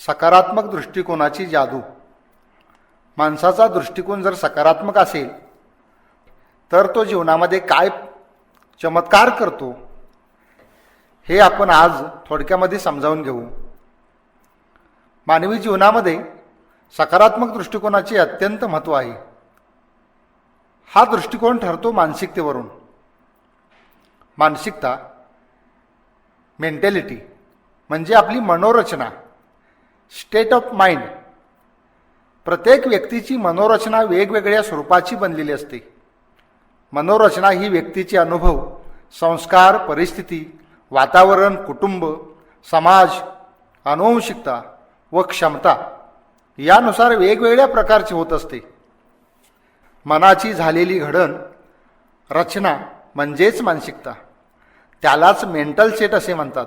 सकारात्मक दृष्टिकोनाची जादू. माणसाचा दृष्टिकोन जर सकारात्मक असेल तर तो जीवनामध्ये काय चमत्कार करतो हे आपण आज थोडक्यामध्ये समजावून घेऊ. मानवी जीवनामध्ये सकारात्मक दृष्टिकोनाचे अत्यंत महत्त्व आहे. हा दृष्टिकोन ठरतो मानसिकतेवरून. मानसिकता, मेंटॅलिटी म्हणजे आपली मनोरचना, स्टेट ऑफ माइंड. प्रत्येक व्यक्तीची मनोरचना वेगवेगळ्या स्वरूपाची बनलेली असते. मनोरचना ही व्यक्तीचे अनुभव, संस्कार, परिस्थिती, वातावरण, कुटुंब, समाज, अनुवंशिकता व क्षमता यानुसार वेगवेगळ्या प्रकारची होत असते. मनाची झालेली घडण, रचना म्हणजेच मानसिकता. त्यालाच मेंटल सेट असे म्हणतात.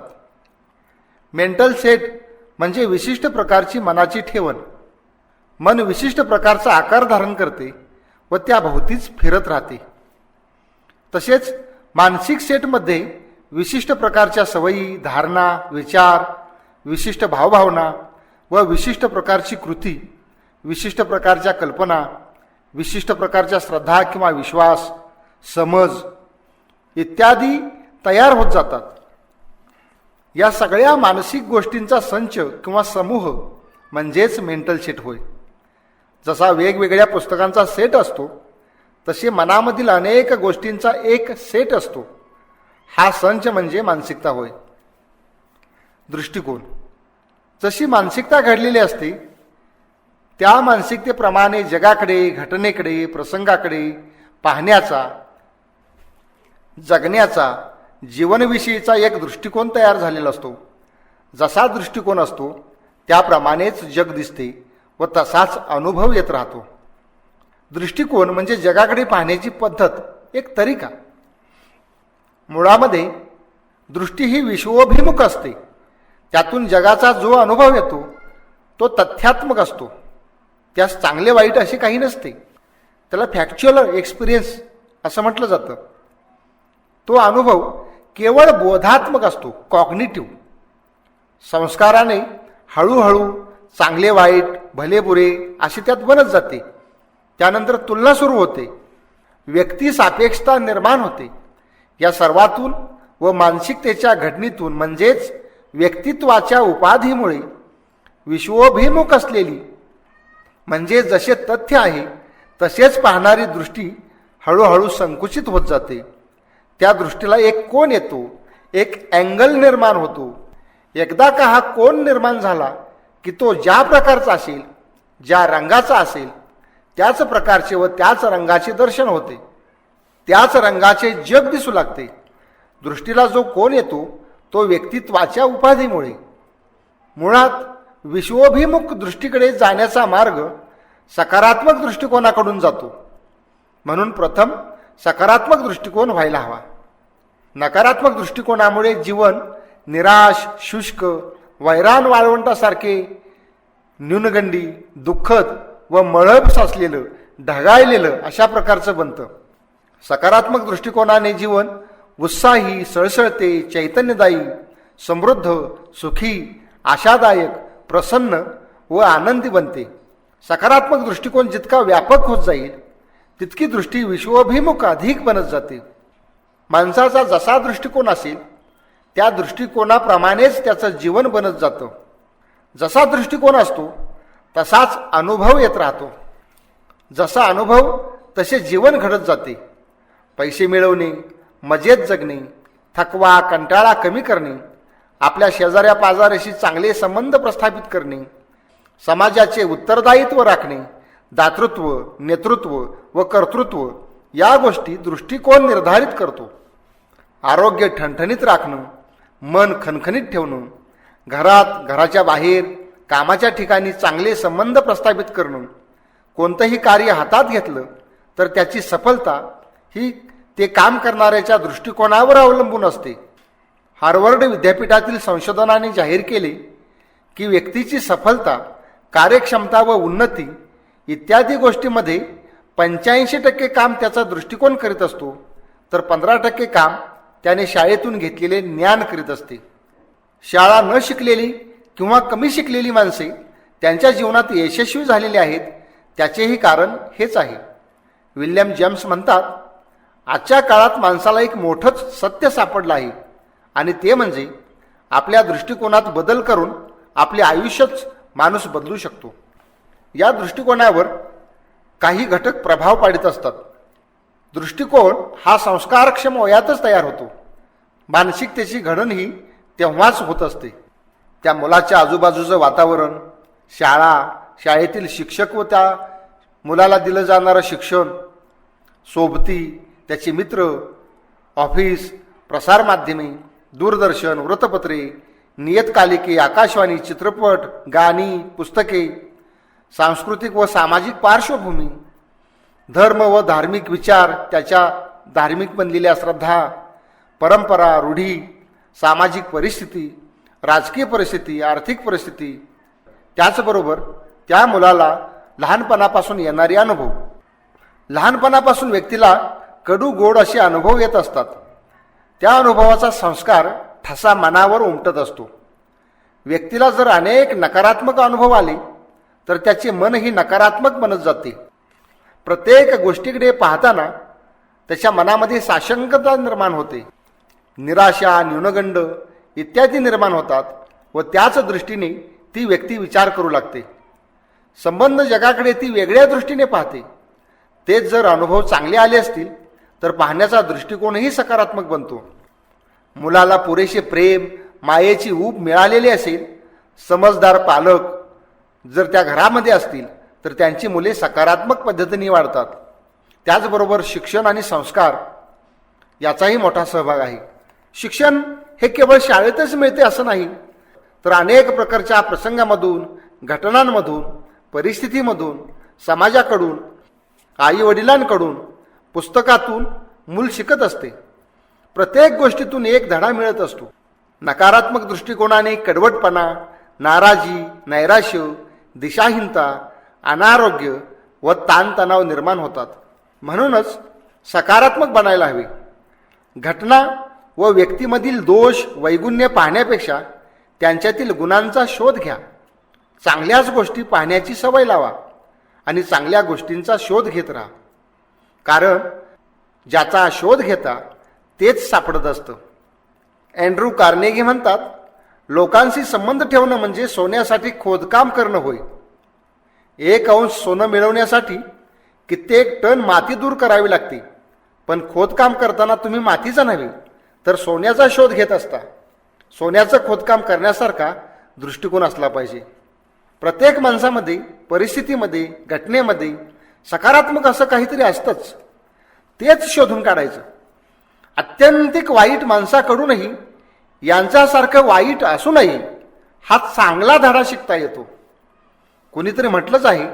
मेंटल सेट म्हणजे विशिष्ट प्रकारची मनाची ठेवण. मन विशिष्ट प्रकारचा आकार धारण करते व त्याभोवतीच फिरत राहते. तसेच मानसिक सेटमध्ये विशिष्ट प्रकारच्या सवयी, धारणा, विचार, विशिष्ट भावभावना व विशिष्ट प्रकारची कृती, विशिष्ट प्रकारच्या कल्पना, विशिष्ट प्रकारच्या श्रद्धा किंवा विश्वास, समज इत्यादी तयार होत जातात. या सगळ्या मानसिक गोष्टींचा संच किंवा समूह म्हणजेच मेंटल सेट होय. जसा वेगवेगळ्या पुस्तकांचा सेट असतो तसे मनामधील अनेक गोष्टींचा एक सेट असतो. हा संच म्हणजे मानसिकता होय. दृष्टिकोन. जशी मानसिकता घडलेली असते त्या मानसिकतेप्रमाणे जगाकडे, घटनेकडे, प्रसंगाकडे पाहण्याचा, जगण्याचा, जीवनविषयीचा एक दृष्टिकोन तयार झालेला असतो. जसा दृष्टिकोन असतो त्याप्रमाणेच जग दिसते व तसाच अनुभव येत राहतो. दृष्टिकोन म्हणजे जगाकडे पाहण्याची पद्धत, एक तरीका. मुळामध्ये दृष्टी ही विश्वोभिमुख असते. त्यातून जगाचा जो अनुभव येतो तो तथ्यात्मक असतो. त्यास चांगले वाईट असे काही नसते. त्याला फॅक्च्युअल एक्सपिरियन्स असं म्हटलं जातं. तो अनुभव केवळ बोधात्मक असतो, कॉग्निटिव्ह. संस्काराने हळूहळू चांगले वाईट, भले बुरे असे त्यात बनत जाते. त्यानंतर तुलना सुरू होते. व्यक्ती सापेक्षता निर्माण होते. या सर्वातून व मानसिकतेच्या घडणीतून म्हणजेच व्यक्तित्वाच्या उपाधीमुळे विश्वोभिमुख असलेली म्हणजे जसे तथ्य आहे तसेच पाहणारी दृष्टी हळूहळू संकुचित होत जाते. त्या दृष्टीला एक कोन येतो, एक अँगल निर्माण होतो. एकदा का हा कोन निर्माण झाला की तो ज्या प्रकारचा असेल, ज्या रंगाचा असेल त्याच प्रकारचे व त्याच रंगाचे दर्शन होते. त्याच रंगाचे जग दिसू लागते. दृष्टीला जो कोन येतो तो व्यक्तित्वाच्या उपाधीमुळे. मुळात विश्वोभिमुख दृष्टीकडे जाण्याचा मार्ग सकारात्मक दृष्टिकोनाकडून जातो. म्हणून प्रथम सकारात्मक दृष्टिकोन व्हायला हवा. नकारात्मक दृष्टिकोनामुळे जीवन निराश, शुष्क, वैरान वाळवंटासारखे न्यूनगंडी, दुःखद व मळभ साचलेलं, ढगाळलेलं अशा प्रकारचं बनतं. सकारात्मक दृष्टिकोनाने जीवन उत्साही, सळसळते, चैतन्यदायी, समृद्ध, सुखी, आशादायक, प्रसन्न व आनंदी बनते. सकारात्मक दृष्टिकोन जितका व्यापक होत जाईल तितकी दृष्टी विश्वोभिमुख अधिक बनत जाते. माणसाचा जसा दृष्टिकोन असेल त्या दृष्टिकोनाप्रमाणेच त्याचं जीवन बनत जातं. जसा दृष्टिकोन असतो तसाच अनुभव येत राहतो. जसा अनुभव तसे जीवन घडत जाते. पैसे मिळवणे, मजेत जगणे, थकवा, कंटाळा कमी करणे, आपल्या शेजाऱ्या पाजाऱ्याशी चांगले संबंध प्रस्थापित करणे, समाजाचे उत्तरदायित्व राखणे, दातृत्व, नेतृत्व व कर्तृत्व या गोष्टी दृष्टिकोन निर्धारित करतो. आरोग्य ठणठणीत राखणं, मन खणखणीत ठेवणं, घरात, घराच्या बाहेर, कामाच्या ठिकाणी चांगले संबंध प्रस्थापित करणं, कोणतंही कार्य हातात घेतलं तर त्याची सफलता ही ते काम करणाऱ्याच्या दृष्टिकोनावर अवलंबून असते. हार्वर्ड विद्यापीठातील संशोधनाने जाहीर केले की व्यक्तीची सफलता, कार्यक्षमता व उन्नती इत्यादी गोष्टींमध्ये 85% काम त्याचा दृष्टिकोन करीत असतो, तर 15% काम त्याने शाळेतून घेतलेले ज्ञान करीत असते. शाळा न शिकलेली किंवा कमी शिकलेली माणसे त्यांच्या जीवनात यशस्वी झालेली आहेत, त्याचेही कारण हेच आहे. विल्यम जेम्स म्हणतात, आजच्या काळात माणसाला एक मोठंच सत्य सापडलं आहे आणि ते म्हणजे आपल्या दृष्टिकोनात बदल करून आपले आयुष्यच माणूस बदलू शकतो. या दृष्टिकोनावर काही घटक प्रभाव पाडत असतात. दृष्टिकोन हा संस्कारक्षम वयातच तयार होतो. मानसिकतेची घडणही तेव्हाच होत असते. त्या मुलाच्या आजूबाजूचं वातावरण, शाळा, शाळेतील शिक्षक व त्या मुलाला दिलं जाणारं शिक्षण, सोबती, त्याचे मित्र, ऑफिस, प्रसारमाध्यमे, दूरदर्शन, वृत्तपत्रे, नियतकालिके, आकाशवाणी, चित्रपट, गाणी, पुस्तके, सांस्कृतिक व सामाजिक पार्श्वभूमी, धर्म व धार्मिक विचार, त्याच्या धार्मिक बनलेल्या श्रद्धा, परंपरा, रूढी, सामाजिक परिस्थिती, राजकीय परिस्थिती, आर्थिक परिस्थिती, त्याचबरोबर त्या मुलाला लहानपणापासून येणारे अनुभव. लहानपणापासून व्यक्तीला कडू गोड असे अनुभव येत असतात. त्या अनुभवाचा संस्कार ठसा मनावर उमटत असतो. व्यक्तीला जर अनेक नकारात्मक अनुभव आले तर त्याचे मनही नकारात्मक बनत जाते. प्रत्येक गोष्टीकडे पाहताना त्याच्या मनामध्ये साशंकता निर्माण होते. निराशा, न्यूनगंड इत्यादी निर्माण होतात व त्याच दृष्टीने ती व्यक्ती विचार करू लागते. संबंध जगाकडे ती वेगळ्या दृष्टीने पाहते. तेच जर अनुभव चांगले आले असतील तर पाहण्याचा दृष्टिकोनही सकारात्मक बनतो. मुलाला पुरेसे प्रेम, मायेची ऊब मिळालेली असेल, समजदार पालक जर त्या घरामध्ये असतील तर त्यांची मुले सकारात्मक पद्धतीने वाढतात. त्याचबरोबर शिक्षण आणि संस्कार याचाही मोठा सहभाग आहे. शिक्षण हे केवळ शाळेतच मिळते असं नाही, तर अनेक प्रकारच्या प्रसंगामधून, घटनांमधून, परिस्थितीमधून, समाजाकडून, आईवडिलांकडून, पुस्तकातून मूल शिकत असते. प्रत्येक गोष्टीतून एक धडा मिळत असतो. नकारात्मक दृष्टिकोनाने कडवटपणा, नाराजी, नैराश्य, दिशाहीनता, अनारोग्य व ताणतणाव निर्माण होतात. म्हणूनच सकारात्मक बनायला हवे. घटना व व्यक्तीमधील दोष, वैगुण्य पाहण्यापेक्षा त्यांच्यातील गुणांचा शोध घ्या. चांगल्याच गोष्टी पाहण्याची सवय लावा आणि चांगल्या गोष्टींचा शोध घेत राहा. कारण ज्याचा शोध घेता तेच सापडत असतं. अँड्रू कार्नेगी म्हणतात, लोकांशी संबंध ठेवणं म्हणजे सोन्यासाठी खोदकाम करणं होय. 1 अंश सोनं मिळवण्यासाठी कित्येक टन माती दूर करावी लागते, पण खोदकाम करताना तुम्ही मातीचा नव्हे तर सोन्याचा शोध घेत असता. सोन्याचं खोदकाम करण्यासारखा दृष्टिकोन असला पाहिजे. प्रत्येक माणसामध्ये, परिस्थितीमध्ये, घटनेमध्ये सकारात्मक असं काहीतरी असतंच. तेच शोधून काढायचं. अत्यंतिक वाईट माणसाकडूनही यांच्यासारखं वाईट असूनही हा चांगला धडा शिकता येतो. कोणीतरी म्हटलंच आहे,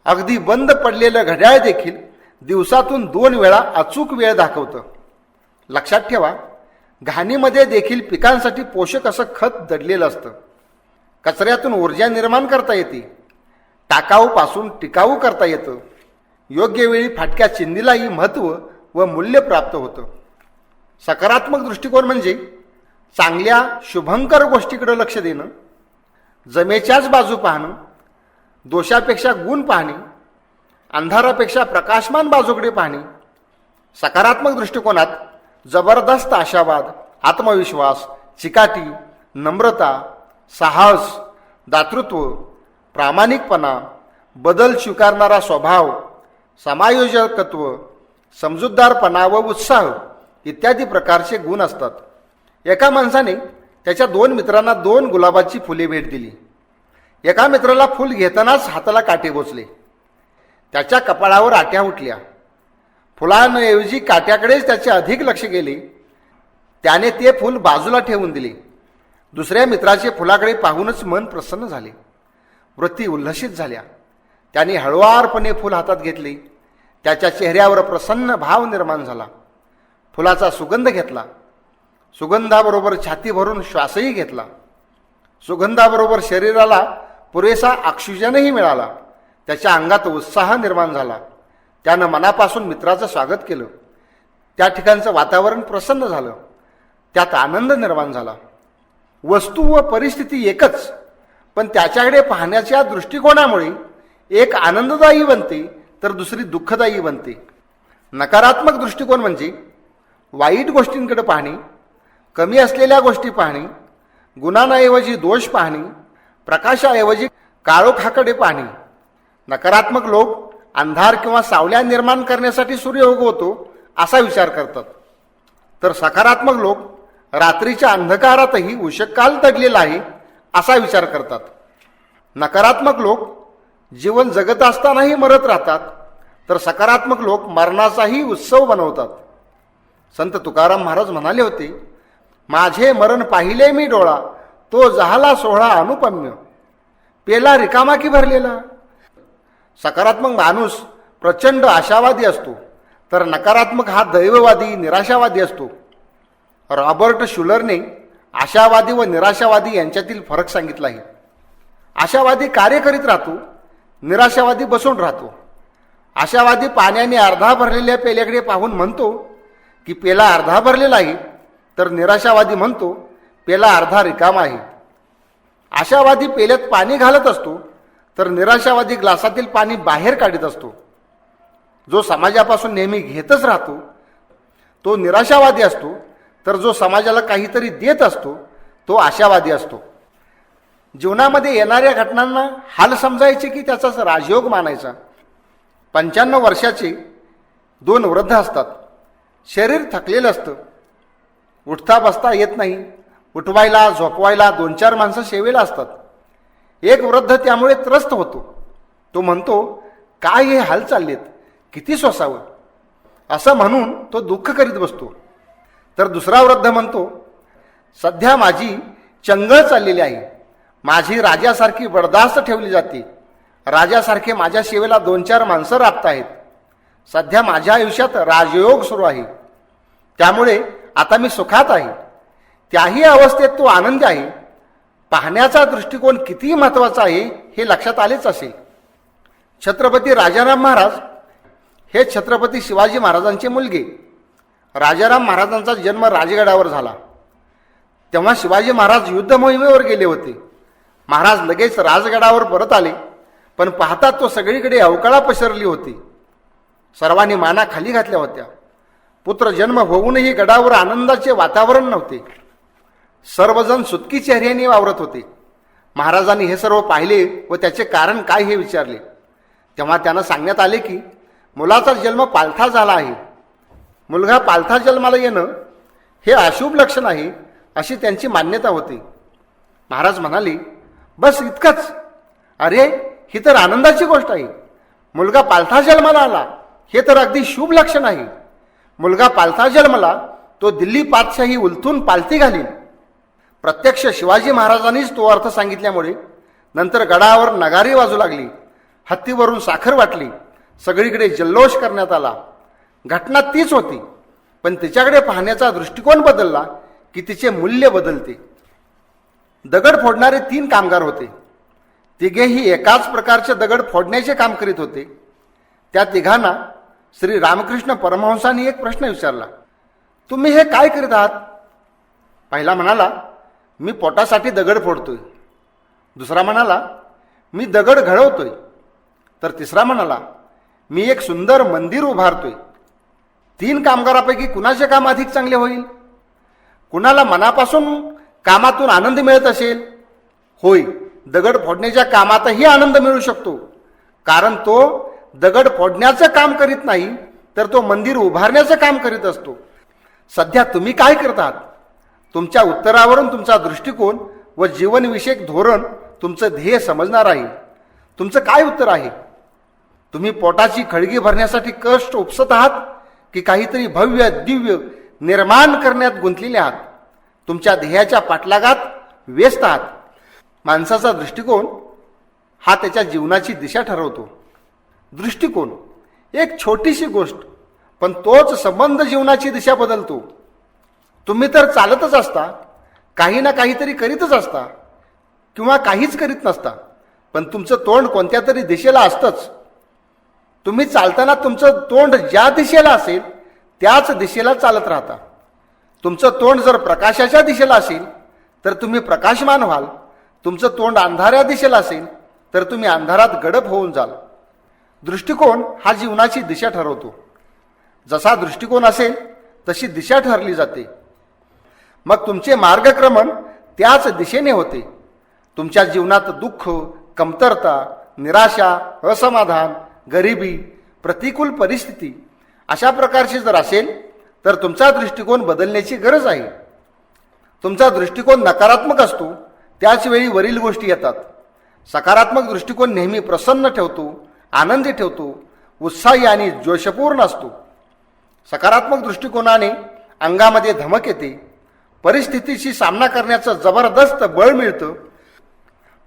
अगदी बंद पडलेलं घड्याळ देखील दिवसातून 2 वेळा अचूक वेळ दाखवतं. लक्षात ठेवा, घाणीमध्ये देखील पिकांसाठी पोषक असं खत दडलेलं असतं. कचऱ्यातून ऊर्जा निर्माण करता येते. टाकाऊपासून टिकाऊ करता येतं. योग्य वेळी फाटक्या चिंधीलाही महत्त्व व मूल्य प्राप्त होतं. सकारात्मक दृष्टिकोन म्हणजे चांगल्या शुभंकर गोष्टीकडे लक्ष देणं, जमेच्याच बाजू पाहणं, दोषापेक्षा गुण पाहणे, अंधारापेक्षा प्रकाशमान बाजूकडे पाहणे. सकारात्मक दृष्टिकोनात जबरदस्त आशावाद, आत्मविश्वास, चिकाटी, नम्रता, साहस, दातृत्व, प्रामाणिकपणा, बदल स्वीकारणारा स्वभाव, समायोजकत्व, समजूतदारपणा व उत्साह इत्यादी प्रकारचे गुण असतात. एका माणसाने त्याच्या 2 मित्रांना 2 गुलाबाची फुले भेट दिली. एका मित्राला फूल घेतानाच हाताला काटे बोचले. त्याच्या कपाळावर आट्या उठल्या. फुलांऐवजी काट्याकडेच त्याचे अधिक लक्ष गेले. त्याने ते फूल बाजूला ठेवून दिले. दुसऱ्या मित्राचे फुलाकडे पाहूनच मन प्रसन्न झाले. वृत्ती उल्हसित झाल्या. त्याने हळुवारपणे फूल हातात घेतले. त्याच्या चेहऱ्यावर प्रसन्न भाव निर्माण झाला. फुलाचा सुगंध घेतला. सुगंधाबरोबर छाती भरून श्वासही घेतला. सुगंधाबरोबर शरीराला पुरेसा ऑक्सिजनही मिळाला. त्याच्या अंगात उत्साह निर्माण झाला. त्यानं मनापासून मित्राचं स्वागत केलं. त्या ठिकाणचं वातावरण प्रसन्न झालं. त्यात आनंद निर्माण झाला. वस्तू व परिस्थिती एकच, पण त्याच्याकडे पाहण्याच्या दृष्टिकोनामुळे एक आनंददायी बनते तर दुसरी दुःखदायी बनते. नकारात्मक दृष्टिकोन म्हणजे वाईट गोष्टींकडे पाहणे, कमी असलेल्या गोष्टी पाहणे, गुणांऐवजी दोष पाहणे, प्रकाशाऐवजी काळोखाकडे पाहणे. नकारात्मक लोक अंधार किंवा सावल्या निर्माण करण्यासाठी सूर्य उगवतो असा विचार करतात, तर सकारात्मक लोक रात्रीच्या अंधकारातही उशकाल दडलेला आहे असा विचार करतात. नकारात्मक लोक जीवन जगत असतानाही मरत राहतात, तर सकारात्मक लोक मरणाचाही उत्सव बनवतात. संत तुकाराम महाराज म्हणाले होते, माझे मरण पाहिले मी डोळा, तो झाला सोहळा अनुपम्य. पेला रिकामा की भरलेला. सकारात्मक माणूस प्रचंड आशावादी असतो, तर नकारात्मक हा दैववादी निराशावादी असतो. रॉबर्ट शुलरने आशावादी व निराशावादी यांच्यातील फरक सांगितला आहे. आशावादी कार्य करीत राहतो, निराशावादी बसून राहतो. आशावादी पाण्याने अर्धा भरलेल्या पेल्याकडे पाहून म्हणतो की पेला अर्धा भरलेला आहे, तर निराशावादी म्हणतो पेला अर्धा रिकामा आहे. आशावादी पेल्यात पाणी घालत असतो, तर निराशावादी ग्लासातील पाणी बाहेर काढत असतो. जो समाजापासून नेहमी घेतच राहतो तो निराशावादी असतो, तर जो समाजाला काहीतरी देत असतो तो आशावादी असतो. जीवनामध्ये येणाऱ्या घटनांना हाल समजायचे की त्याचाच राजयोग मानायचा. 95 वर्षाचे 2 वृद्ध असतात. शरीर थकलेलं असतं, उठता बसता येत नाही. उठवायला झोपवायला 2-4 माणसं सेवेला असतात. एक वृद्ध त्यामुळे त्रस्त होतो. तो म्हणतो, काय हे हाल चाललेत, किती सोसावं, असं म्हणून तो दुःख करीत बसतो. तर दुसरा वृद्ध म्हणतो, सध्या माझी चंगळ चाललेली आहे, माझी राजासारखी बडदास्त ठेवली जाते, राजासारखे माझ्या सेवेला 2-4 माणसं राबत आहेत. सध्या माझ्या आयुष्यात राजयोग सुरू आहे, त्यामुळे आता मी सुखात आहे. त्याही अवस्थेत तो आनंदी आहे. पाहण्याचा दृष्टिकोन किती महत्त्वाचा आहे हे लक्षात आलेच असेल. छत्रपती राजाराम महाराज हे छत्रपती शिवाजी महाराजांचे मुलगे. राजाराम महाराजांचा जन्म राजगडावर झाला. तेव्हा शिवाजी महाराज युद्ध मोहिमेवर गेले होते. महाराज लगेच राजगडावर परत आले, पण पाहता तो सगळीकडे अवकाळा पसरली होती. सर्वांनी माना खाली घातल्या होत्या. पुत्र जन्म होऊनही गडावर आनंदाचे वातावरण नव्हते. सर्वजण सुटकी चेहऱ्याने वावरत होते. महाराजांनी हे सर्व पाहिले व त्याचे कारण काय हे विचारले. तेव्हा त्यांना सांगण्यात आले की मुलाचा जन्म पालथा झाला आहे. मुलगा पालथा जन्माला येणं हे अशुभ लक्षण आहे अशी त्यांची मान्यता होती. महाराज म्हणाले, बस इतकंच? अरे, ही तर आनंदाची गोष्ट आहे. मुलगा पालथा जन्माला आला हे तर अगदी शुभ लक्षण आहे. मुलगा पालथा जन्मला तो दिल्ली पातशाही उलथून पालथी घालील. प्रत्यक्ष शिवाजी महाराजांनीच तो अर्थ सांगितल्यामुळे नंतर गडावर नगारी वाजू लागली, हत्तीवरून साखर वाटली, सगळीकडे जल्लोष करण्यात आला. घटना तीच होती, पण तिच्याकडे पाहण्याचा दृष्टिकोन बदलला की तिचे मूल्य बदलते. दगड फोडणारे 3 कामगार होते. तिघेही एकाच प्रकारचे दगड फोडण्याचे काम करीत होते. त्या तिघांना श्री रामकृष्ण परमहंसांनी एक प्रश्न विचारला, तुम्ही हे काय करीत आहात? पहिला म्हणाला, मी पोटासाठी दगड फोडतोय. दुसरा म्हणाला, मी दगड घडवतोय. तर तिसरा म्हणाला, मी एक सुंदर मंदिर उभारतोय. 3 कामगारापैकी कुणाचे काम अधिक चांगले होईल? कुणाला मनापासून कामातून आनंद मिळत असेल? होय, दगड फोडण्याच्या कामातही आनंद मिळू शकतो, कारण तो दगड फोडण्याचं काम करीत नाही, तर तो मंदिर उभारण्याचं काम करीत असतो. सध्या तुम्ही काय करतात? तुमच्या उत्तरावरून तुमचा दृष्टिकोन व जीवनविषयक धोरण तुमचं ध्येय समजणार आहे. तुमचं काय उत्तर आहे? तुम्ही पोटाची खळगी भरण्यासाठी कष्ट उपसत आहात की काहीतरी भव्य दिव्य निर्माण करण्यात गुंतलेले आहात? तुमच्या ध्येयाच्या पाठलागात व्यस्त आहात. माणसाचा दृष्टिकोन हा त्याच्या जीवनाची दिशा ठरवतो. दृष्टिकोन एक छोटीशी गोष्ट, पण तोच संबंध जीवनाची दिशा बदलतो. तुम्ही तर चालतच असता, काही ना काहीतरी करीतच असता, किंवा काहीच करीत नसता, पण तुमचं तोंड कोणत्या तरी दिशेला असतंच. तुम्ही चालताना तुमचं तोंड ज्या दिशेला असेल त्याच दिशेला चालत राहता. तुमचं तोंड जर प्रकाशाच्या दिशेला असेल तर तुम्ही प्रकाशमान व्हाल. तुमचं तोंड अंधाऱ्या दिशेला असेल तर तुम्ही अंधारात गडप होऊन जाल. दृष्टिकोन हा जीवनाची दिशा ठरवतो. जसा दृष्टिकोन असेल तशी दिशा ठरली जाते. मग तुमचे मार्गक्रमण त्याच दिशेने होते. तुमच्या जीवनात दुःख, कमतरता, निराशा, असमाधान, गरिबी, प्रतिकूल परिस्थिती अशा प्रकारची जर असेल तर तुमचा दृष्टिकोन बदलण्याची गरज आहे. तुमचा दृष्टिकोन नकारात्मक असतो त्याच वेळी वरील गोष्टी येतात. सकारात्मक दृष्टिकोन नेहमी प्रसन्न ठेवतो, आनंदी ठेवतो, उत्साही आणि जोशपूर्ण असतो. सकारात्मक दृष्टिकोनाने अंगामध्ये धमक येते, परिस्थितीशी सामना करण्याचं जबरदस्त बळ मिळतं,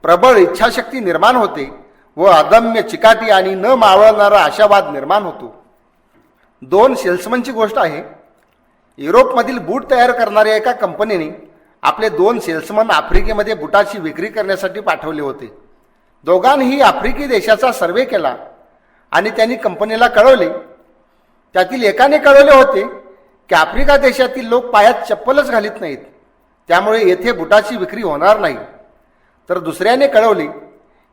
प्रबळ इच्छाशक्ती निर्माण होते व अदम्य चिकाटी आणि न मावळणारा आशावाद निर्माण होतो. 2 सेल्समनची गोष्ट आहे. युरोपमधील बूट तयार करणाऱ्या एका कंपनीने आपले 2 सेल्समन आफ्रिकेमध्ये बुटाची विक्री करण्यासाठी पाठवले होते. दोघांनीही आफ्रिकी देशाचा सर्वे केला आणि त्यांनी कंपनीला कळवले. त्यातील एकाने कळवले होते की आफ्रिका देशातील लोक पायात चप्पलच घालीत नाहीत, त्यामुळे येथे बुटाची विक्री होणार नाही. तर दुसऱ्याने कळवले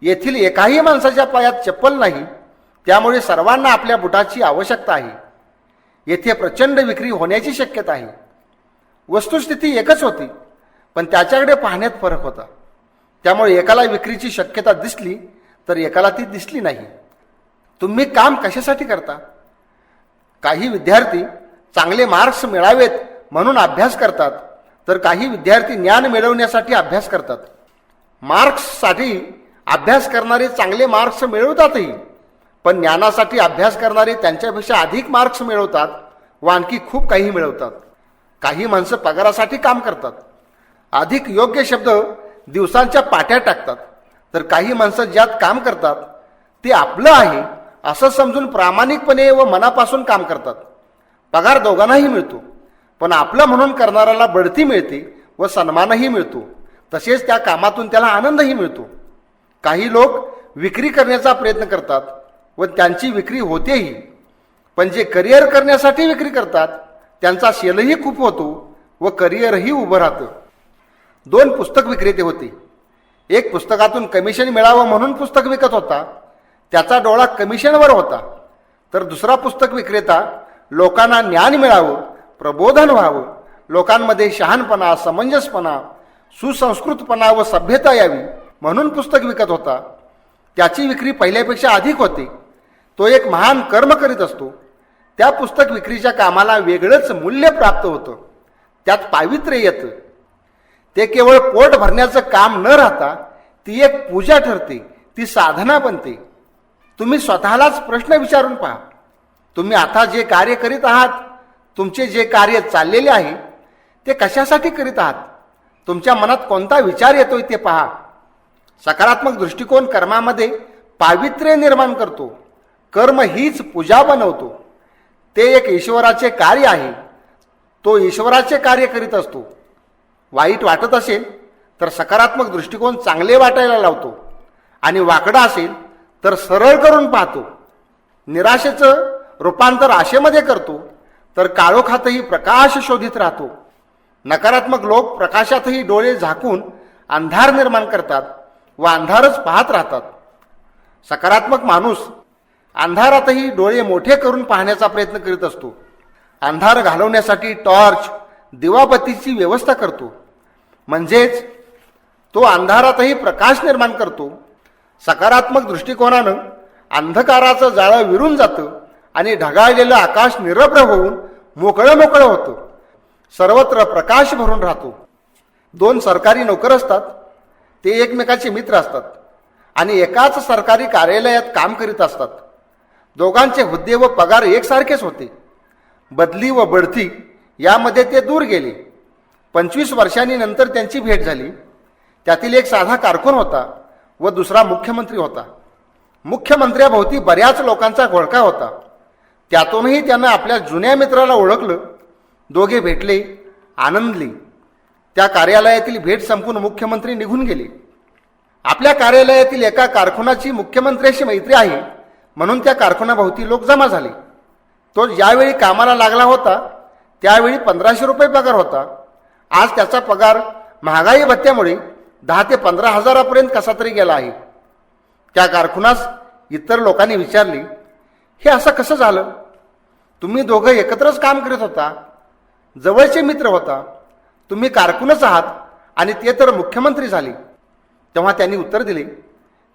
येथील एकाही माणसाच्या पायात चप्पल नाही, त्यामुळे सर्वांना आपल्या बुटाची आवश्यकता आहे. येथे प्रचंड विक्री होण्याची शक्यता आहे. वस्तुस्थिती एकच होती, पण त्याच्याकडे पाहण्यात फरक होता. त्यामुळे एकाला विक्रीची शक्यता दिसली तर एकाला ती दिसली नाही. तुम्ही काम कशासाठी करता? काही विद्यार्थी चांगले मार्क्स मिळावेत म्हणून अभ्यास करतात, तर काही विद्यार्थी ज्ञान मिळवण्यासाठी अभ्यास करतात. मार्क्ससाठी अभ्यास करणारे चांगले मार्क्स मिळवतातही, पण ज्ञानासाठी अभ्यास करणारे त्यांच्यापेक्षा अधिक मार्क्स मिळवतात व आणखी खूप काही मिळवतात. काही माणसं पगारासाठी काम करतात, अधिक योग्य शब्द दिवसांच्या पाट्या टाकतात, तर काही माणसं ज्यात काम करतात ते आपलं आहे असं समजून प्रामाणिकपणे व मनापासून काम करतात. पगार दोघांनाही मिळतो, पण आपलं म्हणून करणाऱ्याला बढती मिळते व सन्मानही मिळतो. तसेच त्या कामातून त्याला आनंदही मिळतो. काही लोक विक्री करण्याचा प्रयत्न करतात व त्यांची विक्री होतेही, पण जे करिअर करण्यासाठी विक्री करतात त्यांचा सेलही खूप होतो व करिअरही उभं राहतं. 2 पुस्तक विक्रेते होते. एक पुस्तकातून कमिशन मिळावं म्हणून पुस्तक विकत होता, त्याचा डोळा कमिशनवर होता. तर दुसरा पुस्तक विक्रेता लोकांना ज्ञान मिळावं, प्रबोधन व्हावं, लोकांमध्ये शहाणपणा, समंजसपणा, सुसंस्कृतपणा व सभ्यता यावी म्हणून पुस्तक विकत होता. त्याची विक्री पहिल्यापेक्षा अधिक होते. तो एक महान कर्म करीत असतो. त्या पुस्तक विक्रीच्या कामाला वेगळंच मूल्य प्राप्त होतं. त्यात पावित्र्य येतं. ते केवळ पोट भरण्याचं काम न राहता ती एक पूजा ठरते, ती साधना बनते. तुम्ही स्वतःलाच प्रश्न विचारून पहा, तुम्ही आता जे कार्य करीत आहात, तुमचे जे कार्य चाललेले आहे ते कशासाठी करीत आहात? तुमच्या मनात कोणता विचार येतोय ते पहा. सकारात्मक दृष्टिकोन कर्मामध्ये पावित्र्य निर्माण करतो. कर्म हीच पूजा बनवतो. ते एक ईश्वराचे कार्य आहे. तो ईश्वराचे कार्य करीत असतो. वाईट वाटत असेल तर सकारात्मक दृष्टिकोन चांगले वाटायला लावतो आणि वाकडा असेल तर सरळ करून पाहतो. निराशेचं रूपांतर आशेमध्ये करतो तर काळोखातही प्रकाश शोधित राहतो. नकारात्मक लोक प्रकाशातही डोळे झाकून अंधार निर्माण करतात व अंधारच पाहत राहतात. सकारात्मक माणूस अंधारातही डोळे मोठे करून पाहण्याचा प्रयत्न करीत असतो. अंधार घालवण्यासाठी टॉर्च, दिवाबत्तीची व्यवस्था करतो. म्हणजेच तो अंधारातही प्रकाश निर्माण करतो. सकारात्मक दृष्टिकोनानं अंधकाराचं जाळं विरून जातं आणि ढगाळलेलं आकाश निरभ्र होऊन मोकळं मोकळं होतं. सर्वत्र प्रकाश भरून राहतो. 2 सरकारी नोकर असतात. ते एकमेकाचे मित्र असतात आणि एकाच सरकारी कार्यालयात काम करीत असतात. दोघांचे हुद्दे व पगार एकसारखेच होते. बदली व बढती यामध्ये ते दूर गेले. 25 वर्षांनी नंतर त्यांची भेट झाली. त्यातील एक साधा कारकून होता व दुसरा मुख्यमंत्री होता. मुख्यमंत्र्याभोवती बऱ्याच लोकांचा घोळका होता. त्यातूनही त्यानं आपल्या जुन्या मित्राला ओळखलं. दोघे भेटले, आनंदले. त्या कार्यालयातील भेट संपून मुख्यमंत्री निघून गेले. आपल्या कार्यालयातील एका कारकुनाची मुख्यमंत्र्याशी मैत्री आहे म्हणून त्या कारकुनाभोवती लोक जमा झाले. तो ज्यावेळी कामाला लागला होता त्यावेळी 1500 रुपये पगार होता. आज त्याचा पगार महागाई भत्त्यामुळे 10 ते 15 हजारापर्यंत कसा तरी गेला आहे. त्या कारकुनास इतर लोकांनी विचारले, हे असं कसं झालं? तुम्ही दोघं एकत्रच काम करीत होता, जवळचे मित्र होता, तुम्ही कारकुनच आहात आणि ते तर मुख्यमंत्री झाले. तेव्हा त्यांनी उत्तर दिले,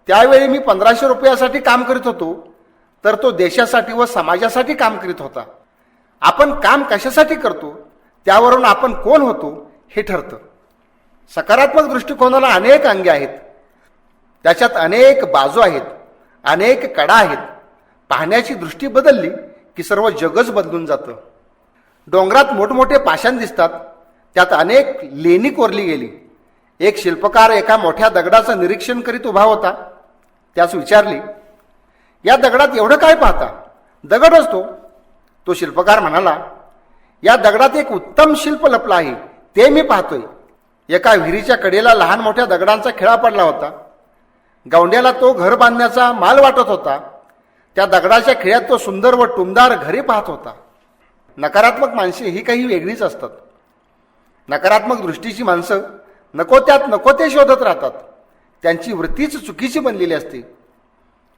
त्यावेळी मी 1500 रुपयासाठी काम करीत होतो, तर तो देशासाठी व समाजासाठी काम करीत होता. आपण काम कशासाठी करतो त्यावरून आपण कोण होतो हे ठरतं. सकारात्मक दृष्टिकोनाला अनेक अंगे आहेत, त्याच्यात अनेक बाजू आहेत, अनेक कडा आहेत. पाहण्याची दृष्टी बदलली की सर्व जगच बदलून जातं. डोंगरात मोठमोठे पाषाण दिसतात, त्यात अनेक लेणी कोरली गेली. एक शिल्पकार एका मोठ्या दगडाचं निरीक्षण करीत उभा होता. त्यास विचारले, या दगडात एवढं काय पाहता? दगड असतो. तो शिल्पकार म्हणाला, या दगडात एक उत्तम शिल्प लपलं आहे, ते मी पाहतोय. एका विहिरीच्या कडेला लहान मोठ्या दगडांचा खिळा पडला होता. गौंड्याला तो घर बांधण्याचा माल वाटत होता. त्या दगडाच्या खिळ्यात तो सुंदर व टुमदार घरे पाहत होता. नकारात्मक माणसे ही काही वेगळीच असतात. नकारात्मक दृष्टीची माणसं नको त्यात नको ते शोधत राहतात. त्यांची वृत्तीच चुकीची बनलेली असते.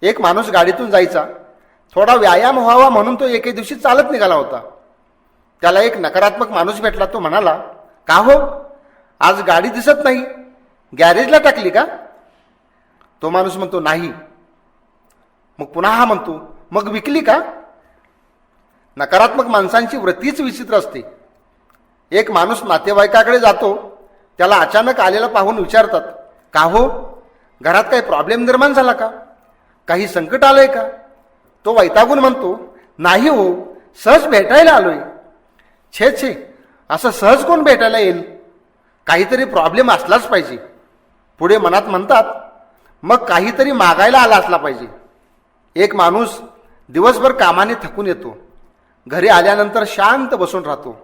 एक माणूस गाडीतून जायचा, थोडा व्यायाम व्हावा म्हणून तो एके दिवशी चालत निघाला होता. त्याला एक नकारात्मक माणूस भेटला. तो म्हणाला, का हो, आज गाडी दिसत नाही, गॅरेजला टाकली का? तो माणूस म्हणतो, नाही. मग पुन्हा हा म्हणतो, मग विकली का? नकारात्मक माणसांची वृत्तीच विचित्र असते. एक माणूस नातेवाईकाकडे जातो, त्याला अचानक आलेला पाहून विचारतात, का हो, घरात काही प्रॉब्लेम निर्माण झाला का? काही संकट आलंय का? तो वैतागून म्हणतो, नाही हो, सहज भेटायला आलोय. छे छे, असं सहज कोण भेटायला येईल? काहीतरी प्रॉब्लेम असलाच पाहिजे. पुढे मनात म्हणतात, मग काहीतरी मागायला आला असला पाहिजे. एक माणूस दिवसभर कामाने थकून येतो. घरी आल्यानंतर शांत बसून राहतो.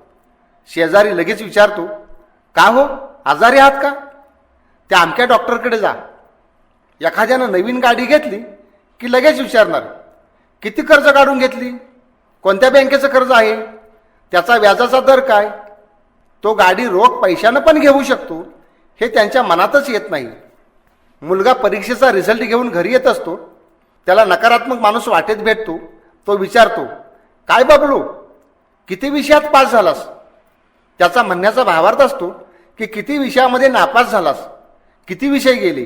शेजारी लगेच विचारतो, का हो, आजारी आहात का? त्या अमक्या डॉक्टरकडे जा. एखाद्यानं नवीन गाडी घेतली की लगेच विचारणार, किती कर्ज काढून घेतली? कोणत्या बँकेचं कर्ज आहे? त्याचा व्याजाचा दर काय? तो गाडी रोख पैशानं पण घेऊ शकतो हे त्यांच्या मनातच येत नाही. मुलगा परीक्षेचा रिझल्ट घेऊन घरी येत असतो. त्याला नकारात्मक माणूस वाटेत भेटतो. तो विचारतो, काय बाबलो, किती विषयात पास झालास? त्याचा म्हणण्याचा भावार्थ असतो की किती विषयामध्ये नापास झालास, किती विषय गेले.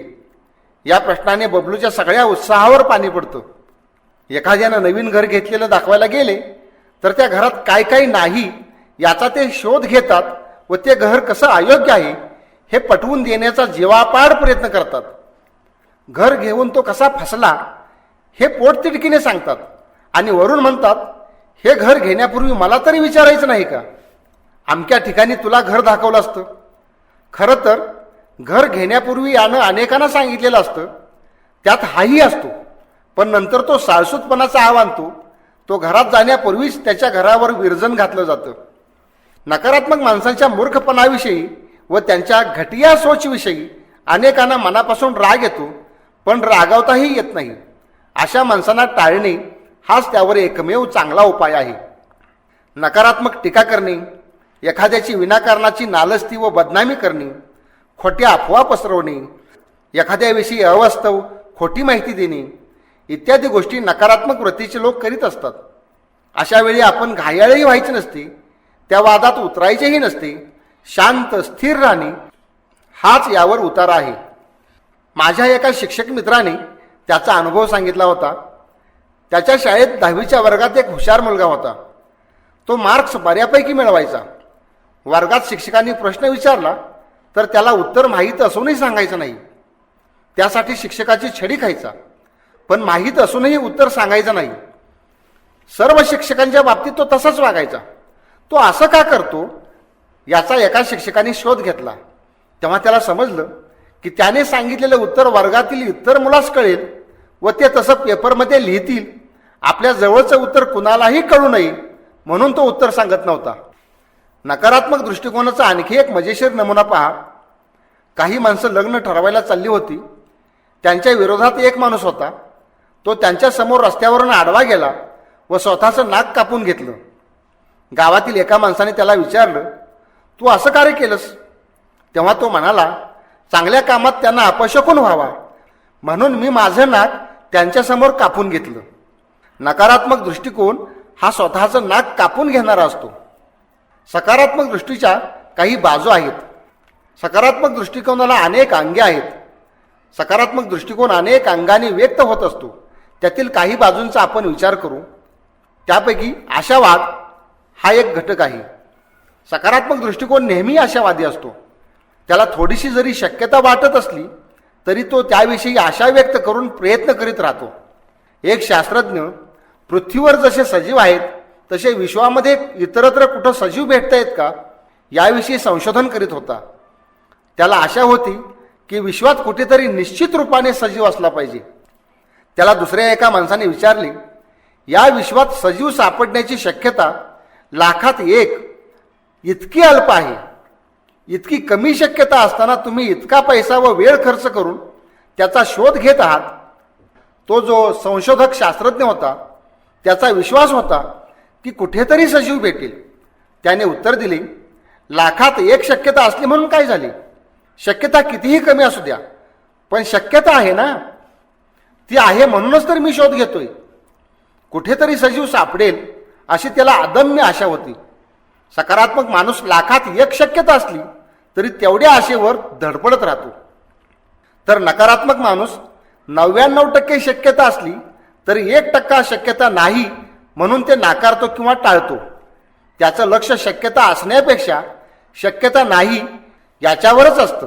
या प्रश्नाने बबलूच्या सगळ्या उत्साहावर पाणी पडतं. एखाद्यानं नवीन घर घेतलेलं दाखवायला गेले तर त्या घरात काय काय नाही याचा ते शोध घेतात व ते घर कसं अयोग्य आहे हे पटवून देण्याचा जीवापाड प्रयत्न करतात. घर घेऊन तो कसा फसला हे पोटतिडकीने सांगतात आणि वरून म्हणतात, हे घर घेण्यापूर्वी मला तरी विचारायचं नाही का? अमक्या ठिकाणी तुला घर दाखवलं असतं. खरं तर घर घेण्यापूर्वी यानं अनेकांना सांगितलेलं असतं, त्यात हाही असतो. पण नंतर तो साळसूतपणाचा आव आणतो. तो घरात जाण्यापूर्वीच त्याच्या घरावर विरजन घातलं जातं. नकारात्मक माणसांच्या मूर्खपणाविषयी व त्यांच्या घटिया सोचविषयी अनेकांना मनापासून राग येतो, पण रागावताही येत नाही. अशा माणसांना टाळणे हाच त्यावर एकमेव चांगला उपाय आहे. नकारात्मक टीका करणे, एखाद्याची विनाकारणाची नालस्ती व बदनामी करणे, खोट्या अफवा पसरवणे, एखाद्याविषयी अवास्तव खोटी माहिती देणे इत्यादी गोष्टी नकारात्मक वृत्तीचे लोक करीत असतात. अशा वेळी आपण घायाळही व्हायचे नसते, त्या वादात उतरायचेही नसते. शांत स्थिर राहणे हाच यावर उतारा आहे. माझ्या एका शिक्षक मित्राने त्याचा अनुभव सांगितला होता. त्याच्या शाळेत 10वीच्या वर्गात एक हुशार मुलगा होता. तो मार्क्स बऱ्यापैकी मिळवायचा. वर्गात शिक्षकांनी प्रश्न विचारला तर त्याला उत्तर माहीत असूनही सांगायचं नाही. त्यासाठी शिक्षकाची छडी खायचा, पण माहीत असूनही उत्तर सांगायचं नाही. सर्व शिक्षकांच्या बाबतीत तो तसाच वागायचा. तो असं का करतो याचा एका शिक्षकाने शोध घेतला. तेव्हा त्याला समजलं की त्याने सांगितलेलं उत्तर वर्गातील इतर मुलास कळेल व ते तसं पेपरमध्ये लिहितील. आपल्या जवळचं उत्तर कुणालाही कळू नये म्हणून तो उत्तर सांगत नव्हता. नकारात्मक दृष्टिकोनाचा आणखी एक मजेशीर नमुना पहा. काही माणसं लग्न ठरवायला चालली होती. त्यांच्या विरोधात एक माणूस होता. तो त्यांच्या समोर रस्त्यावरून आडवा गेला व स्वतःचं नाक कापून घेतलं. गावातील एका माणसाने त्याला विचारलं, तू असं कार्य केलंस? तेव्हा तो म्हणाला, चांगल्या कामात त्यांना अपशकुन व्हावा म्हणून मी माझं नाक त्यांच्यासमोर कापून घेतलं. नकारात्मक दृष्टिकोन हा स्वतःचं नाक कापून घेणारा असतो. सकारात्मक दृष्टीच्या काही बाजू आहेत. सकारात्मक दृष्टिकोनाला अनेक अंगे आहेत. सकारात्मक दृष्टिकोन अनेक अंगाने व्यक्त होत असतो. त्यातील काही बाजूंचा आपण विचार करू. त्यापैकी आशावाद हा एक घटक आहे. सकारात्मक दृष्टिकोन नेहमी आशावादी असतो. त्याला थोडीशी जरी शक्यता वाटत असली तरी तो त्याविषयी आशा व्यक्त करून प्रयत्न करीत राहतो. एक शास्त्रज्ञ पृथ्वीवर जसे सजीव आहेत तसे विश्वामध्ये इतरत्र कुठं सजीव भेटता आहेत का याविषयी संशोधन करीत होता. त्याला आशा होती की विश्वात कुठेतरी निश्चित रूपाने सजीव असला पाहिजे. त्याला दुसऱ्या एका माणसाने विचारले, या विश्वात सजीव सापडण्याची शक्यता लाखात एक इतकी अल्प आहे. इतकी कमी शक्यता असताना तुम्ही इतका पैसा व वेळ खर्च करून त्याचा शोध घेत आहात. तो जो संशोधक शास्त्रज्ञ होता त्याचा विश्वास होता की कुठेतरी सजीव भेटेल. त्याने उत्तर दिले, लाखात एक शक्यता असली म्हणून काय झाले? शक्यता कितीही कमी असू द्या, पण शक्यता आहे ना, ती आहे म्हणूनच तर मी शोध घेतोय. कुठेतरी सजीव सापडेल अशी त्याला अदम्य आशा होती. सकारात्मक माणूस लाखात एक शक्यता असली तरी तेवढ्या आशेवर धडपडत राहतो. तर नकारात्मक माणूस 99% शक्यता असली तरी 1% शक्यता नाही म्हणून ते नाकारतो किंवा टाळतो. त्याचं लक्ष शक्यता असण्यापेक्षा शक्यता नाही याच्यावरच असतं.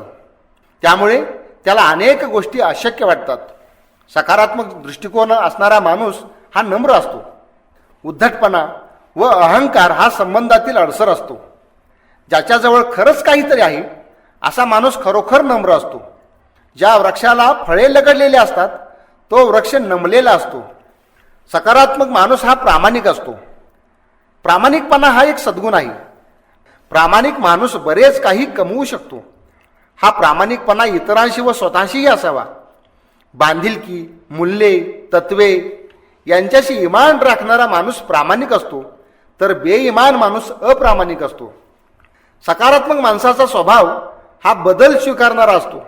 त्यामुळे त्याला अनेक गोष्टी अशक्य वाटतात. सकारात्मक दृष्टिकोन असणारा माणूस हा नम्र असतो. उद्धटपणा व अहंकार हा संबंधातील अडसर असतो. ज्याच्याजवळ खरंच काहीतरी आहे असा माणूस खरोखर नम्र असतो. ज्या वृक्षाला फळे लगडलेले असतात तो वृक्ष नमलेला असतो. सकारात्मक माणूस हा प्रामाणिक असतो. प्रामाणिकपणा हा एक सद्गुण आहे. प्रामाणिक माणूस बरेच काही कमवू शकतो. हा प्रामाणिकपणा इतरांशी व स्वतःशीही असावा. बांधिलकी, मूल्ये, तत्वे यांच्याशी इमान राखणारा माणूस प्रामाणिक असतो, तर बेईमान माणूस अप्रामाणिक असतो. सकारात्मक माणसाचा स्वभाव हा बदल स्वीकारणारा असतो.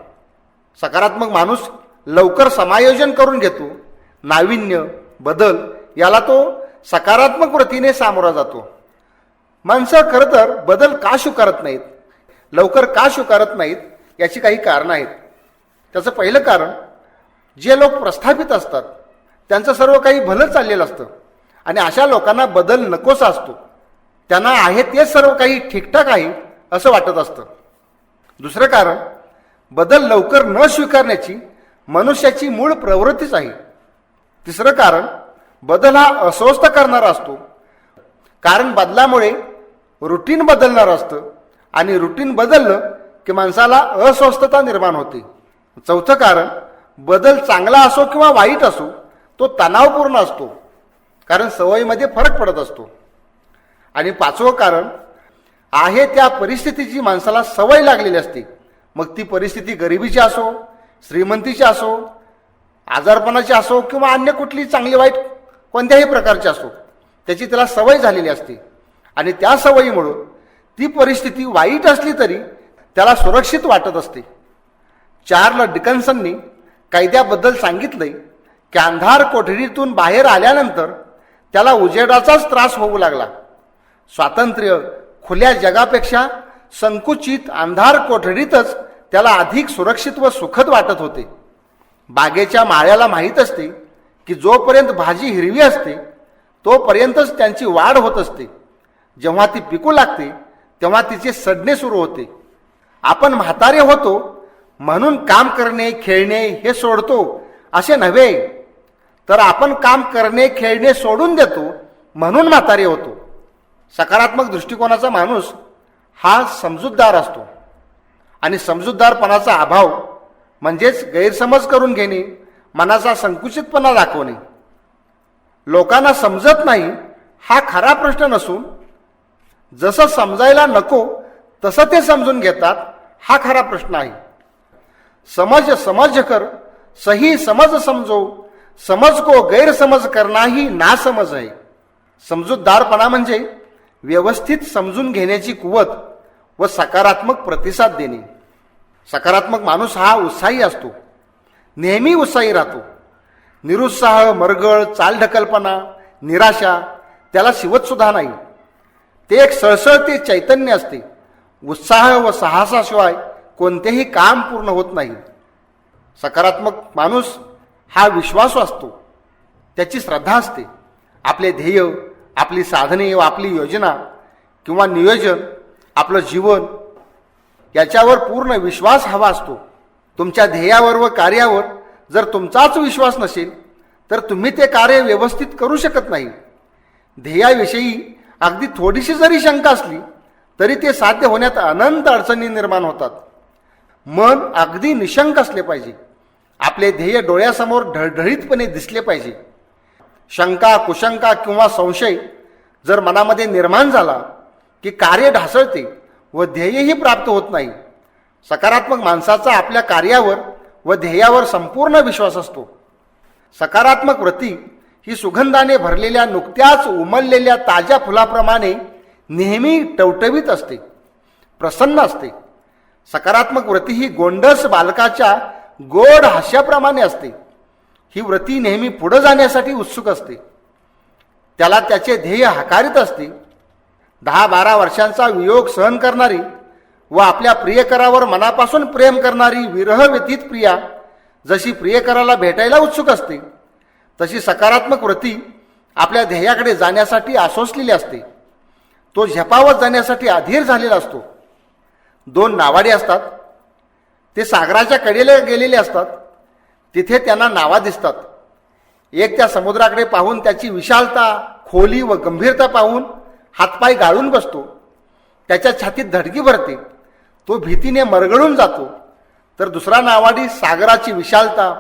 सकारात्मक माणूस लवकर समायोजन करून घेतो. नाविन्य, बदल याला तो सकारात्मक वृत्तीने सामोरा जातो. माणसं खरं तर बदल का स्वीकारत नाहीत, लवकर का स्वीकारत नाहीत याची काही कारणं आहेत. त्याचं पहिलं कारण, जे लोक प्रस्थापित असतात त्यांचं सर्व काही भलं चाललेलं असतं आणि अशा लोकांना बदल नकोसा असतो. त्यांना आहे तेच सर्व काही ठीकठाक आहे असं वाटत असतं. दुसरं कारण, बदल लवकर न स्वीकारण्याची मनुष्याची मूळ प्रवृत्तीच आहे. तिसरं कारण, बदल हा अस्वस्थ करणारा असतो. कारण बदलामुळे रुटीन बदलणार असतं आणि रुटीन बदललं की माणसाला अस्वस्थता निर्माण होते. चौथं कारण, बदल चांगला असो किंवा वाईट असो तो तणावपूर्ण असतो, कारण सवयीमध्ये फरक पडत असतो. आणि पाचवं कारण, आहे त्या परिस्थितीची माणसाला सवय लागलेली असते. मग ती परिस्थिती गरिबीची असो, श्रीमंतीची असो, आजारपणाची असो किंवा अन्य कुठली चांगली वाईट कोणत्याही प्रकारची असो, त्याची त्याला सवय झालेली असते. आणि त्या सवयीमुळं ती परिस्थिती वाईट असली तरी त्याला सुरक्षित वाटत असते. चार्ल्स डिकन्सननी कायद्याबद्दल सांगितलंय की अंधार कोठडीतून बाहेर आल्यानंतर त्याला उजेडाचाच त्रास होऊ लागला. स्वातंत्र्य, खुल्या जगापेक्षा संकुचित अंधार कोठडीतच त्याला अधिक सुरक्षित व सुखद वाटत होते. बागेच्या माळ्याला माहीत असते की जोपर्यंत भाजी हिरवी असते तोपर्यंतच त्यांची वाढ होत असते. जेव्हा ती पिकू लागते तेव्हा तिचे सडणे सुरू होते. आपण म्हातारे होतो म्हणून काम करणे, खेळणे हे सोडतो असे नव्हे, तर आपण काम करणे, खेळणे सोडून देतो म्हणून म्हातारे होतो. सकारात्मक दृष्टिकोनाचा माणूस हा समजूतदार असतो. आणि समजूतदारपणाचा अभाव म्हणजेच गैरसमज करून घेणे, मनाचा संकुचितपणा दाखवणे. लोकांना समजत नाही हा खरा प्रश्न नसून जसं समजायला नको तसं ते समजून घेतात हा खरा प्रश्न आहे. समझ समझ कर सही समझ समजो, समझ को गैरसमज करना ही नासमज आहे. समजूतदारपणा म्हणजे व्यवस्थित समजून घेण्याची कुवत व सकारात्मक प्रतिसाद देणे. सकारात्मक माणूस हा उत्साही असतो, नेहमी उत्साही राहतो. निरुत्साह, मरगळ, चालढकलपणा, निराशा त्याला शिवतसुद्धा नाही. ते एक सळसळते चैतन्य असते. उत्साह व साहसाशिवाय कोणतेही काम पूर्ण होत नाही. सकारात्मक माणूस हा विश्वासू असतो, त्याची श्रद्धा असते. आपले ध्येय, आपली साधने व आपली योजना किंवा नियोजन, आपलं जीवन याच्यावर पूर्ण विश्वास हवा असतो. तुमच्या ध्येयावर व कार्यावर जर तुमचाच विश्वास नसेल तर तुम्ही ते कार्य व्यवस्थित करू शकत नाही. ध्येयाविषयी अगदी थोडीशी जरी शंका असली तरी ते साध्य होण्यात अनंत अडचणी निर्माण होतात. मन अगदी निशंक असले पाहिजे. आपले ध्येय डोळ्यासमोर ढळढळीतपणे दिसले पाहिजे. शंका, कुशंका किंवा संशय जर मनामध्ये निर्माण झाला की कार्य ढासळते व ध्येयही प्राप्त होत नाही. सकारात्मक माणसाचा आपल्या कार्यावर व ध्येयावर संपूर्ण विश्वास असतो. सकारात्मक वृत्ती ही सुगंधाने भरलेल्या नुकत्याच उमललेल्या ताज्या फुलाप्रमाणे नेहमी टवटवीत असते, प्रसन्न असते. सकारात्मक वृत्ती ही गोंडस बालकाच्या गोड हास्याप्रमाणे असते. ही वृत्ती नेहमी पुढे जाण्यासाठी उत्सुक असते. त्याला त्याचे ध्येय हाकारित असते. 10-12 वर्षांचा वियोग सहन करणारी व आपल्या प्रियकरावर मनापासून प्रेम करणारी विरहव्यतीत प्रिया जशी प्रियकराला भेटायला उत्सुक असते, तशी सकारात्मक वृत्ती आपल्या ध्येयाकडे जाण्यासाठी आसोसलेली असते. तो झेपावत जाण्यासाठी अधीर झालेला असतो. 2 नावाडी असतात. ते सागराच्या कडेला गेलेले असतात. तिथे त्यांना नावा दिसतात. एक त्या समुद्राकडे पाहून त्याची विशालता, खोली व गंभीरता पाहून हातपाय गाळून बसतो. त्याच्या छातीत धडकी भरते. तो भीतीने मरगळून जातो. तर दुसरा नावाडी सागराची विशालता,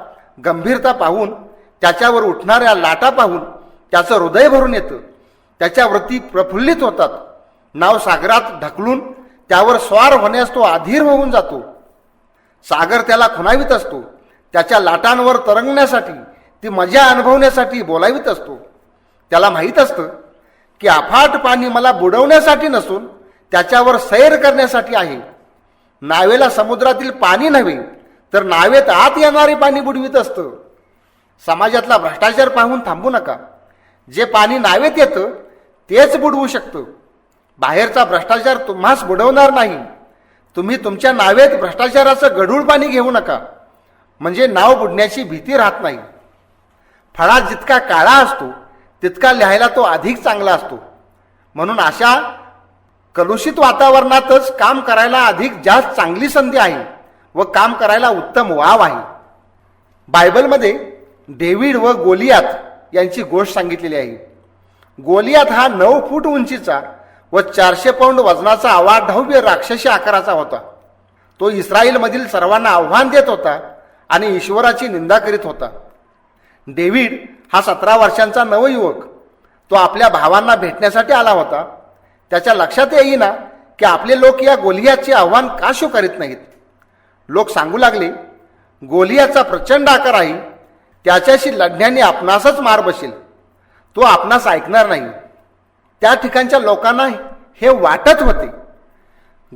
गंभीरता पाहून, त्याच्यावर उठणाऱ्या लाटा पाहून त्याचं हृदय भरून येतं. त्याच्या वृत्ती प्रफुल्लित होतात. नाव सागरात ढकलून त्यावर स्वार होण्यास तो अधीर होऊन जातो. सागर त्याला खुणावीत असतो. त्याच्या लाटांवर तरंगण्यासाठी, ती मजा अनुभवण्यासाठी बोलावित असतो. त्याला माहीत असतं की अफाट पाणी मला बुडवण्यासाठी नसून त्याच्यावर सैर करण्यासाठी आहे. नावेला समुद्रातील पाणी नव्हे तर नावेत आत येणारे पाणी बुडवित असतं. समाजातला भ्रष्टाचार पाहून थांबू नका. जे पाणी नावेत येतं तेच बुडवू शकतं. बाहेरचा भ्रष्टाचार तुम्हास बुडवणार नाही. तुम्ही तुमच्या नावेत भ्रष्टाचाराचं गढूळ पाणी घेऊ नका, म्हणजे नाव बुडण्याची भीती राहत नाही. फळा जितका काळा असतो तितका लिहायला तो अधिक चांगला असतो. म्हणून अशा कलुषित वातावरणातच काम करायला अधिक जास्त चांगली संधी आहे व काम करायला उत्तम वाव आहे. बायबलमध्ये डेव्हिड व गोलियात यांची गोष्ट सांगितलेली आहे. गोलियात हा 9 फूट उंचीचा व 400 पौंड वजनाचा अवाढव्य राक्षसी आकाराचा होता. तो इस्रायलमधील सर्वांना आव्हान देत होता आणि ईश्वराची निंदा करीत होता. डेव्हिड हा 17 वर्षांचा नवयुवक. तो आपल्या भावांना भेटण्यासाठी आला होता. त्याच्या लक्षात येईना की आपले लोक या गोलियाचे आव्हान का स्वीकारित नाहीत. लोक सांगू लागले, गोलियाचा प्रचंड आकार आहे, त्याच्याशी लढण्याने आपणासच मार बसेल, तो आपणास ऐकणार नाही. त्या ठिकाणच्या लोकांना हे वाटत होते.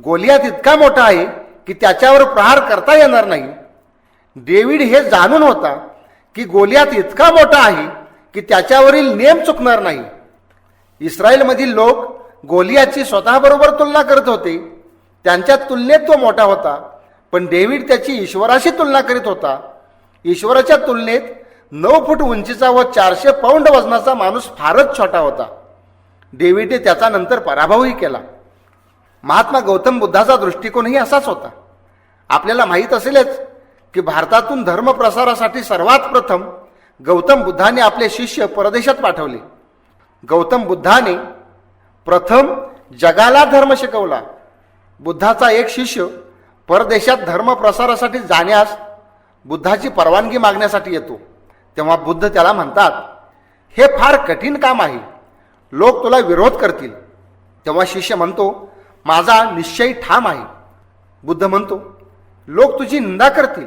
गोलियात इतका मोठा आहे की त्याच्यावर प्रहार करता येणार नाही. डेव्हिड हे जाणून होता की गोलियात इतका मोठा आहे की त्याच्यावरील नेम चुकणार नाही. इस्रायलमधील लोक गोलियाची स्वतःबरोबर तुलना करत होते. त्यांच्या तुलनेत तो मोठा होता, पण डेव्हिड त्याची ईश्वराशी तुलना करीत होता. ईश्वराच्या तुलनेत 9 फूट उंचीचा व 400 पौंड वजनाचा माणूस फारच छोटा होता. डेव्हिडने त्याचा नंतर पराभवही केला. महात्मा गौतम बुद्धाचा दृष्टिकोनही असाच होता. आपल्याला माहीत असेलच की भारतातून धर्मप्रसारासाठी सर्वात प्रथम गौतम बुद्धाने आपले शिष्य परदेशात पाठवले. गौतम बुद्धाने प्रथम जगाला धर्म शिकवला. बुद्धाचा एक शिष्य परदेशात धर्मप्रसारासाठी जाण्यास बुद्धाची परवानगी मागण्यासाठी येतो. तेव्हा बुद्ध त्याला म्हणतात, हे फार कठीण काम आहे, लोक तुला विरोध करतील. तेव्हा शिष्य म्हणतो, माझा निश्चय ठाम आहे. बुद्ध म्हणतो, लोक तुझी निंदा करतील.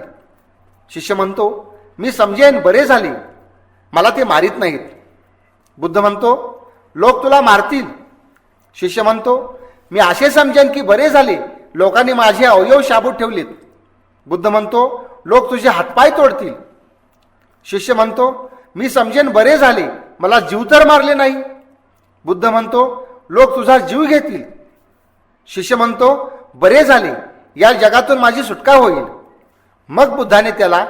शिष्य म्हणतो, मी समजेन, बरे झाले, मला ते मारित नाहीत. बुद्ध म्हणतो, लोक तुला मारतील. शिष्य म्हणतो, मी असे समजेन की बरे झाले, लोकांनी माझे अवयव शाबूत ठेवलेत. बुद्ध म्हणतो, लोक तुझे हातपाय तोडतील. शिष्य म्हणतो, मी समजेन बरे झाले, मला जीव तर मारले नाही. बुद्ध म्हणतो, लोक तुझा जीव घेतील. शिष्य म्हणतो, बरे झाले, या जगातून माझी सुटका होईल. मग बुद्धाने त्याला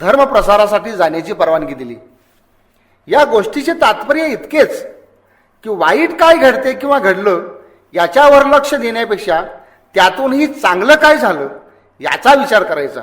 धर्मप्रसारासाठी जाण्याची परवानगी दिली. या गोष्टीचे तात्पर्य इतकेच की वाईट काय घडते किंवा घडलं याच्यावर लक्ष देण्यापेक्षा त्यातूनही चांगलं काय झालं याचा विचार करायचा.